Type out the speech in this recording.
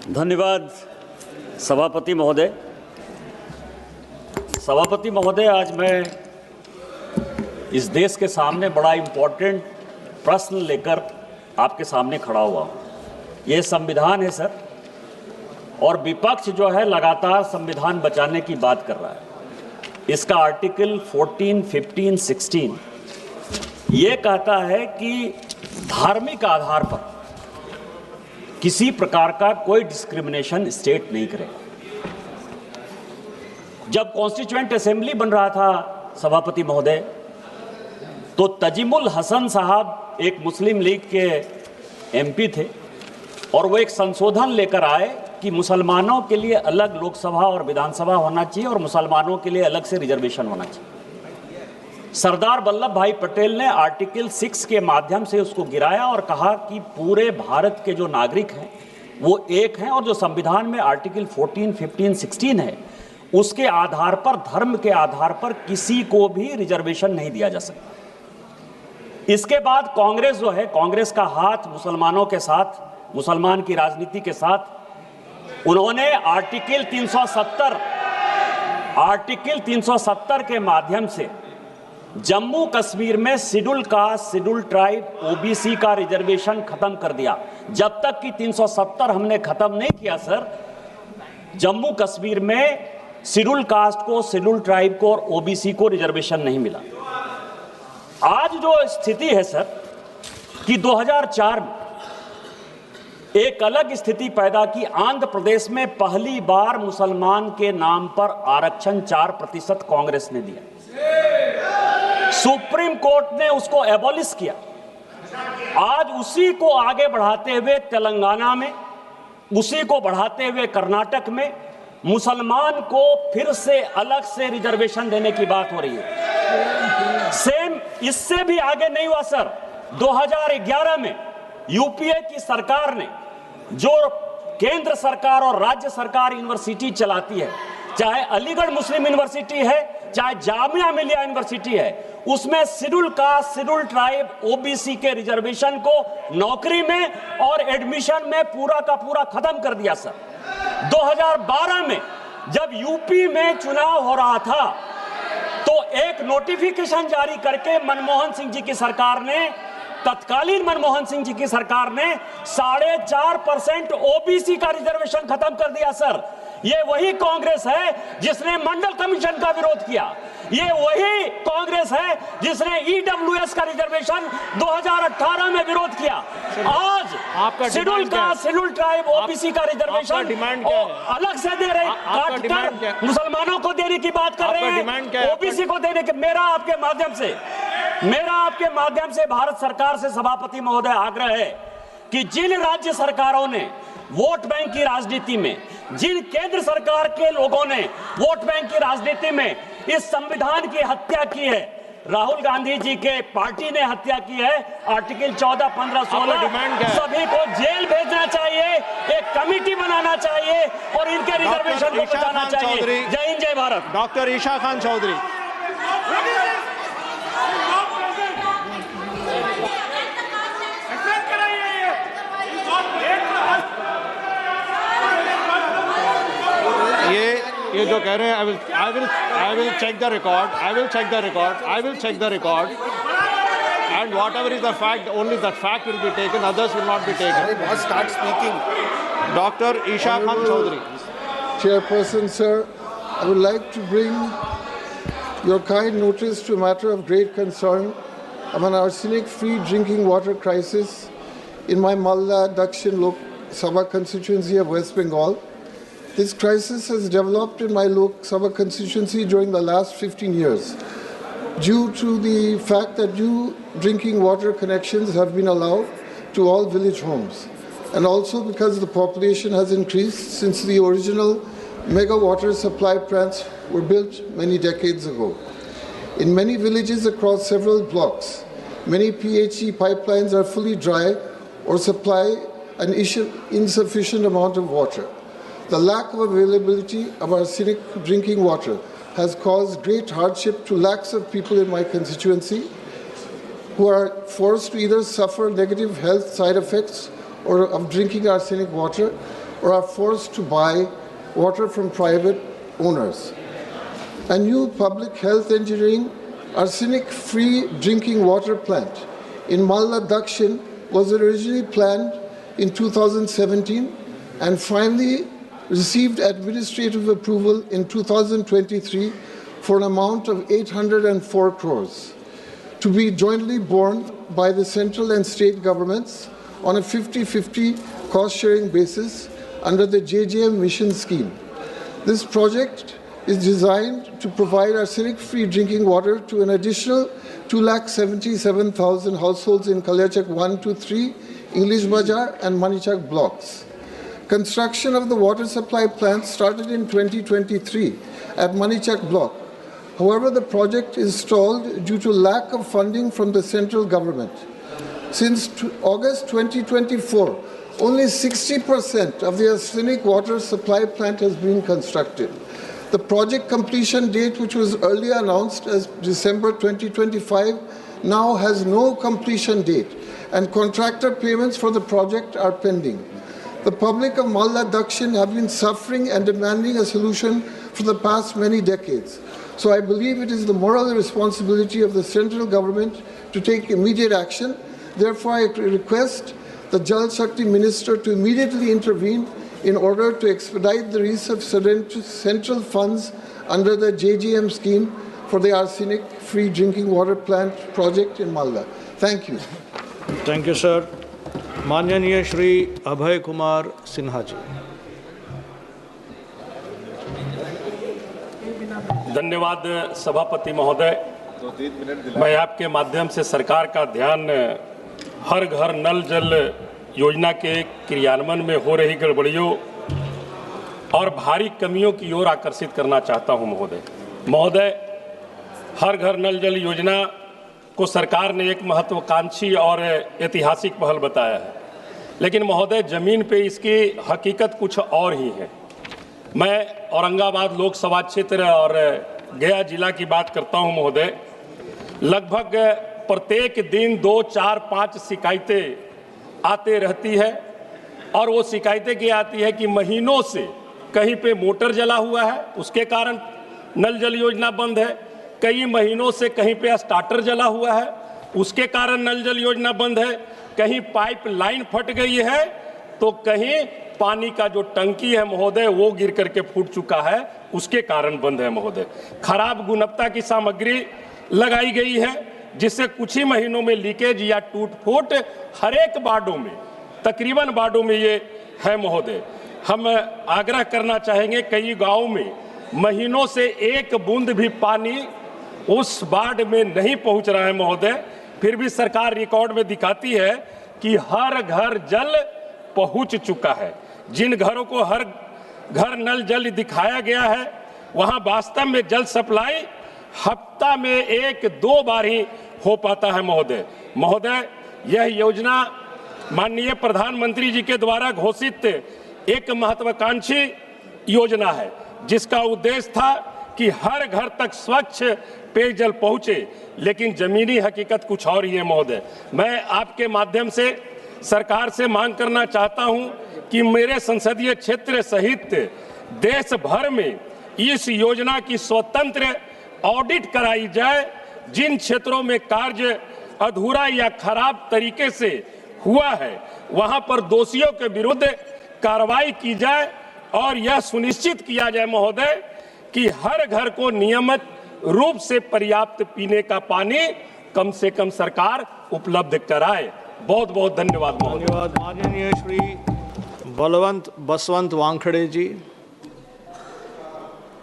धन्यवाद सभापति महोदय। सभापति महोदय, आज मैं इस देश के सामने बड़ा इम्पोर्टेंट प्रश्न लेकर आपके सामने खड़ा हुआ हूँ। ये संविधान है सर, और विपक्ष जो है लगातार संविधान बचाने की बात कर रहा है। इसका आर्टिकल 14, 15, 16 ये कहता है कि धार्मिक आधार पर किसी प्रकार का कोई डिस्क्रिमिनेशन स्टेट नहीं करे। जब कॉन्स्टिट्यूएंट असेंबली बन रहा था सभापति महोदय, तो तजीमुल हसन साहब एक मुस्लिम लीग के एमपी थे, और वो एक संशोधन लेकर आए कि मुसलमानों के लिए अलग लोकसभा और विधानसभा होना चाहिए और मुसलमानों के लिए अलग से रिजर्वेशन होना चाहिए। सरदार वल्लभ भाई पटेल ने आर्टिकल 6 के माध्यम से उसको गिराया और कहा कि पूरे भारत के जो नागरिक हैं वो एक हैं, और जो संविधान में आर्टिकल 14, 15, 16 है उसके आधार पर, धर्म के आधार पर किसी को भी रिजर्वेशन नहीं दिया जा सकता। इसके बाद कांग्रेस जो है, कांग्रेस का हाथ मुसलमानों के साथ, मुसलमान की राजनीति के साथ, उन्होंने आर्टिकल 370 के माध्यम से जम्मू कश्मीर में schedule caste, schedule tribe, OBC का रिजर्वेशन खत्म कर दिया। जब तक कि 370 हमने खत्म नहीं किया सर, जम्मू कश्मीर में शेड्यूल कास्ट को, शेड्यूल ट्राइब को और ओबीसी को रिजर्वेशन नहीं मिला। आज जो स्थिति है सर कि 2004 में एक अलग स्थिति पैदा की। आंध्र प्रदेश में पहली बार मुसलमान के नाम पर आरक्षण 4% कांग्रेस ने दिया। सुप्रीम कोर्ट ने उसको एबॉलिश किया। आज उसी को आगे बढ़ाते हुए तेलंगाना में, उसी को बढ़ाते हुए कर्नाटक में मुसलमान को फिर से अलग से रिजर्वेशन देने की बात हो रही है। सेम इससे भी आगे नहीं हुआ सर। 2011 में यूपीए की सरकार ने, जो केंद्र सरकार और राज्य सरकार यूनिवर्सिटी चलाती है, चाहे अलीगढ़ मुस्लिम यूनिवर्सिटी है, चाहे जामिया मिलिया यूनिवर्सिटी है, उसमें schedule caste, schedule tribe, OBC के रिजर्वेशन को नौकरी में और एडमिशन में पूरा का पूरा खत्म कर दिया सर। 2012 में जब यूपी में चुनाव हो रहा था तो एक नोटिफिकेशन जारी करके मनमोहन सिंह जी की सरकार ने, तत्कालीन मनमोहन सिंह जी की सरकार ने 4.5% ओबीसी का रिजर्वेशन खत्म कर दिया सर। ये वही कांग्रेस है जिसने मंडल कमीशन का विरोध किया। ये वही कांग्रेस है जिसने ईडब्ल्यूएस का रिजर्वेशन 2018 में विरोध किया। आज schedule caste, schedule tribe, OBC का रिजर्वेशन अलग से दे रहे, काटकर मुसलमानों को देने की बात कर रहे हैं, ओबीसी को देने के। मेरा आपके माध्यम से भारत सरकार से सभापति महोदय आग्रह है कि जिन राज्य सरकारों ने वोट बैंक की राजनीति में, जिन केंद्र सरकार के लोगों ने वोट बैंक की राजनीति में इस संविधान की हत्या की है, राहुल गांधी जी के पार्टी ने हत्या की है, आर्टिकल 14, 15, 16 सभी को जेल भेजना चाहिए, एक कमेटी बनाना चाहिए और इनके रिजर्वेशन को बचाना चाहिए। जय हिंद, जय भारत। डॉक्टर ईशा खान चौधरी। ये जो कह रहे हैं, I will check the record, and whatever is the fact, only that fact will be taken, others will not be taken. Start speaking. Dr. Isha Khan Chaudhary. Chairperson, sir, I would like to bring your kind notice to a matter of great concern of an arsenic-free drinking water crisis in my Malda Dakshin Lok Sabha constituency of West Bengal. This crisis has developed in my Lok Sabha constituency during the last 15 years due to the fact that new drinking water connections have been allowed to all village homes, and also because the population has increased since the original mega water supply plants were built many decades ago. In many villages across several blocks, many PHE pipelines are fully dry or supply an insufficient amount of water. The lack of availability of arsenic drinking water has caused great hardship to lakhs of people in my constituency who are forced to either suffer negative health side effects or of drinking arsenic water or are forced to buy water from private owners. A new public health engineering arsenic-free drinking water plant in Malda Dakshin was originally planned in 2017 and finally received administrative approval in 2023 for an amount of 804 crores to be jointly borne by the central and state governments on a 50-50 cost-sharing basis under the JJM mission scheme. This project is designed to provide arsenic-free drinking water to an additional 277,000 households in Kaliachak 1 to 3, English Bazaar and Manichak blocks. Construction of the water supply plant started in 2023 at Manichak block. However, the project is stalled due to lack of funding from the central government. Since August 2024, only 60% of the arsenic water supply plant has been constructed. The project completion date, which was earlier announced as December 2025, now has no completion date, and contractor payments for the project are pending. The public of Malda Dakshin have been suffering and demanding a solution for the past many decades. So I believe it is the moral responsibility of the central government to take immediate action. Therefore, I request the Jal Shakti Minister to immediately intervene in order to expedite the release of central funds under the JGM scheme for the arsenic-free drinking water plant project in Malda. Thank you. Thank you, sir. माननीय श्री अभय कुमार सिन्हा जी। धन्यवाद सभापति महोदय। मैं आपके माध्यम से सरकार का ध्यान हर घर नल जल योजना के क्रियान्वयन में हो रही गड़बड़ियों और भारी कमियों की ओर आकर्षित करना चाहता हूं महोदय। हर घर नल जल योजना को सरकार ने एक महत्वाकांक्षी और ऐतिहासिक पहल बताया है, लेकिन महोदय जमीन पे इसकी हकीकत कुछ और ही है। मैं औरंगाबाद लोकसभा क्षेत्र और गया जिला की बात करता हूं महोदय। लगभग प्रत्येक दिन 2, 4, 5 शिकायतें आते रहती है और वो शिकायतें क्या आती है कि महीनों से कहीं पे मोटर जला हुआ है, उसके कारण नल जल योजना बंद है। कई महीनों से कहीं पे स्टार्टर जला हुआ है, उसके कारण नल जल योजना बंद है। कहीं पाइप लाइन फट गई है तो कहीं पानी का जो टंकी है महोदय वो गिर करके फूट चुका है, उसके कारण बंद है महोदय। खराब गुणवत्ता की सामग्री लगाई गई है जिससे कुछ ही महीनों में लीकेज या टूट फूट हर एक वार्डों में, तकरीबन वार्डों में ये है महोदय। हम आग्रह करना चाहेंगे, कई गांवों में महीनों से एक बूंद भी पानी उस वार्ड में नहीं पहुंच रहा है महोदय। फिर भी सरकार रिकॉर्ड में दिखाती है कि हर घर जल पहुंच चुका है। जिन घरों को हर घर नल जल दिखाया गया है वहां वास्तव में जल सप्लाई हफ्ता में 1-2 बार ही हो पाता है महोदय। यह योजना माननीय प्रधानमंत्री जी के द्वारा घोषित एक महत्वाकांक्षी योजना है जिसका उद्देश्य था कि हर घर तक स्वच्छ पेयजल पहुंचे, लेकिन जमीनी हकीकत कुछ और ही है महोदय। मैं आपके माध्यम से सरकार से मांग करना चाहता हूं कि मेरे संसदीय क्षेत्र सहित देश भर में इस योजना की स्वतंत्र ऑडिट कराई जाए। जिन क्षेत्रों में कार्य अधूरा या खराब तरीके से हुआ है वहां पर दोषियों के विरुद्ध कार्रवाई की जाए और यह सुनिश्चित किया जाए महोदय कि हर घर को नियमित रूप से पर्याप्त पीने का पानी कम से कम सरकार उपलब्ध कराए। बहुत बहुत धन्यवाद। धन्यवाद। माननीय श्री बलवंत बसवंत वानखेड़े जी।